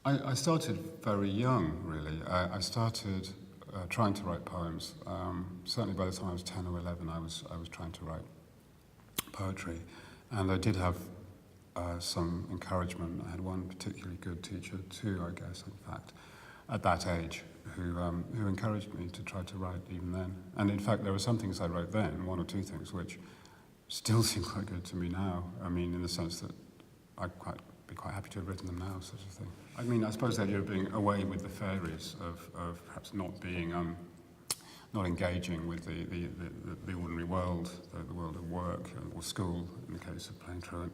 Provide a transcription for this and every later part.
I started very young, really. I started trying to write poems. Certainly by the time I was 10 or 11, I was trying to write poetry. And I did have some encouragement. I had one particularly good teacher, too, I guess, in fact, at that age, who encouraged me to try to write even then. And in fact, there were some things I wrote then, one or two things, which still seem quite good to me now. I mean, in the sense that I'd be quite happy to have written them now, sort of thing. I mean, I suppose the idea of being away with the fairies, of perhaps not being, not engaging with the ordinary world, the world of work or school, in the case of playing truant,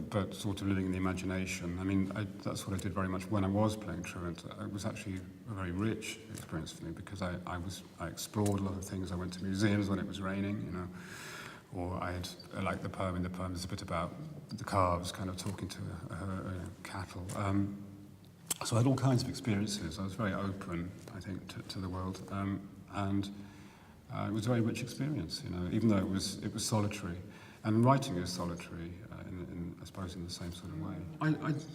but sort of living in the imagination. I mean, that's what I did very much when I was playing truant. It was actually a very rich experience for me because I explored a lot of things. I went to museums when it was raining, you know. Or I like the poem. In the poem, there's a bit about the calves kind of talking to cattle. So I had all kinds of experiences. I was very open, I think, to the world, and it was a very rich experience. You know, even though it was solitary, and writing is solitary, I suppose, in the same sort of way.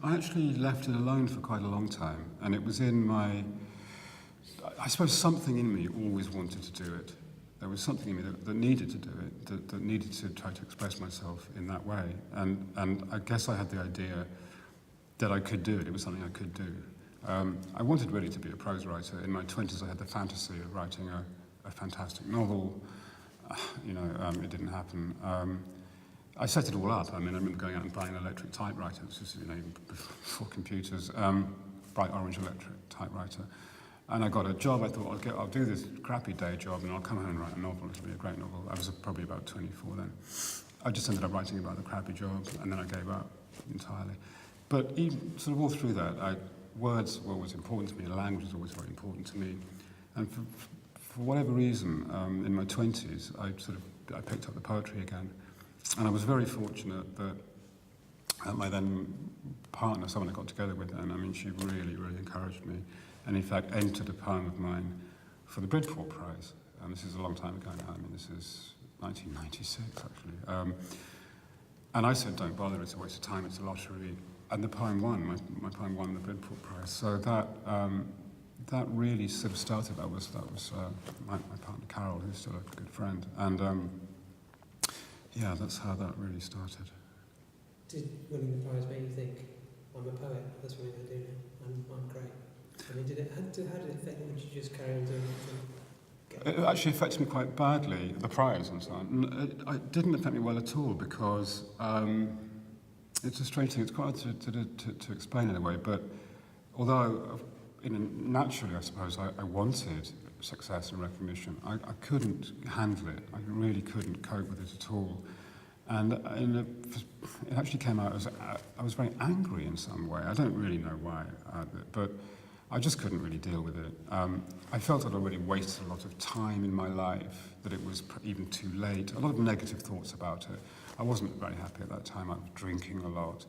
I actually left it alone for quite a long time, and it was in my. I suppose something in me always wanted to do it. There was something in me that needed to do it, that needed to try to express myself in that way. And I guess I had the idea that I could do it. It was something I could do. I wanted really to be a prose writer. In my 20s, I had the fantasy of writing a fantastic novel. It didn't happen. I set it all up. I mean, I remember going out and buying an electric typewriter. This was, even before computers, bright orange electric typewriter. And I got a job. I thought, I'll do this crappy day job and I'll come home and write a novel. It'll be a great novel. I was probably about 24 then. I just ended up writing about the crappy job, and then I gave up entirely. But even sort of all through that, words were always important to me. Language was always very important to me. And for whatever reason, in my 20s, I picked up the poetry again. And I was very fortunate that my then partner, someone I got together with then, I mean, she really, really encouraged me. And in fact entered a poem of mine for the Bridport Prize. This is a long time ago now. I mean, this is 1996, actually. And I said, don't bother, it's a waste of time, it's a lottery. And the poem won, my poem won the Bridport Prize. So that really sort of started. That was my partner Carol, who's still a good friend. And yeah, that's how that really started. Did winning the prize make you think, I'm a poet, that's what I'm going to do now, I'm great? I mean, how did it affect you? Did you just carry on doing it? It actually affected me quite badly, the prize and so on. It didn't affect me well at all because it's a strange thing. It's quite hard to explain in a way, but although naturally, I suppose, I wanted success and recognition, I couldn't handle it. I really couldn't cope with it at all. And it actually came out as I was very angry in some way. I don't really know why, but I just couldn't really deal with it. I felt I'd already wasted a lot of time in my life, that it was even too late. A lot of negative thoughts about it. I wasn't very happy at that time. I was drinking a lot.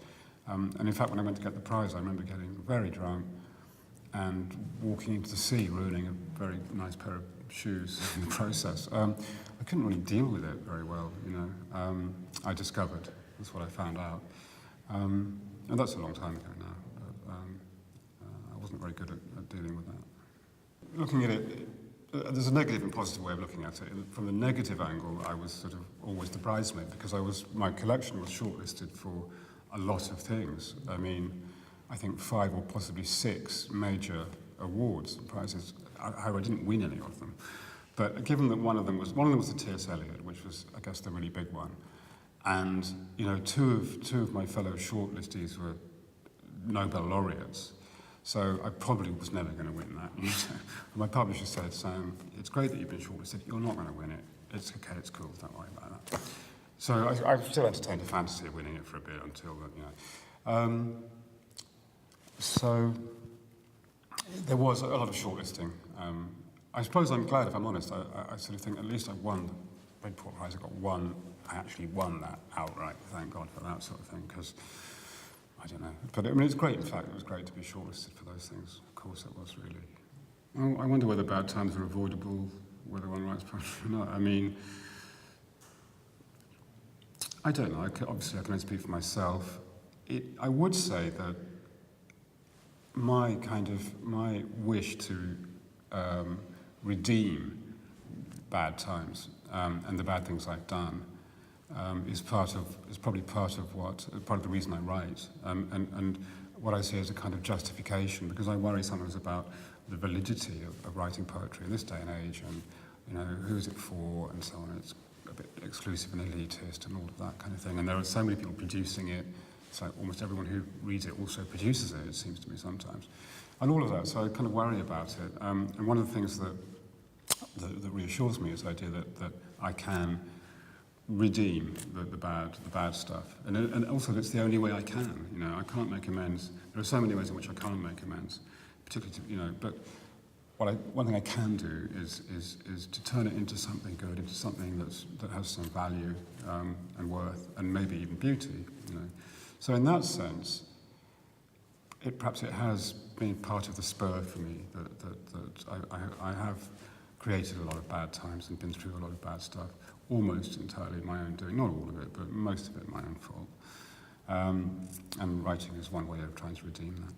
And in fact, when I went to get the prize, I remember getting very drunk and walking into the sea, ruining a very nice pair of shoes in the process. I couldn't really deal with it very well, I discovered. That's what I found out. And that's a long time ago now. I wasn't very good at dealing with that. Looking at it, there's a negative and positive way of looking at it. From the negative angle, I was sort of always the bridesmaid because my collection was shortlisted for a lot of things. I mean, I think 5 or possibly 6 major awards and prizes. However, I didn't win any of them. But given that one of them was the T.S. Eliot, which was, I guess, the really big one, and two of my fellow shortlistees were Nobel laureates. So I probably was never going to win that. My publisher said, Sam, it's great that you've been shortlisted, you're not going to win it. It's okay, it's cool, don't worry about that. So I still entertained a fantasy of winning it for a bit until, so there was a lot of shortlisting. I suppose I'm glad, if I'm honest. I sort of think at least I won the Bridport Prize. I actually won that outright, thank God for that sort of thing, because I don't know. But I mean, it's great, in fact. It was great to be shortlisted for those things. Of course it was, really. Well, I wonder whether bad times are avoidable, whether one writes poetry or not. I mean, I don't know. Obviously, I can only speak for myself. I would say that my wish to redeem bad times and the bad things I've done is probably part of the reason I write, and what I see as a kind of justification, because I worry sometimes about the validity of writing poetry in this day and age, and who is it for, and so on. It's a bit exclusive and elitist and all of that kind of thing, and there are so many people producing it. It's like almost everyone who reads it also produces it, it seems to me sometimes, and all of that. So I kind of worry about it, and one of the things that reassures me is the idea that I can redeem the bad stuff, and also it's the only way I can. I can't make amends. There are so many ways in which I can't make amends, particularly but one thing I can do is to turn it into something good, into something that has some value and worth, and maybe even beauty. So in that sense, perhaps it has been part of the spur for me that I have created a lot of bad times and been through a lot of bad stuff, almost entirely my own doing, not all of it, but most of it my own fault. And writing is one way of trying to redeem that.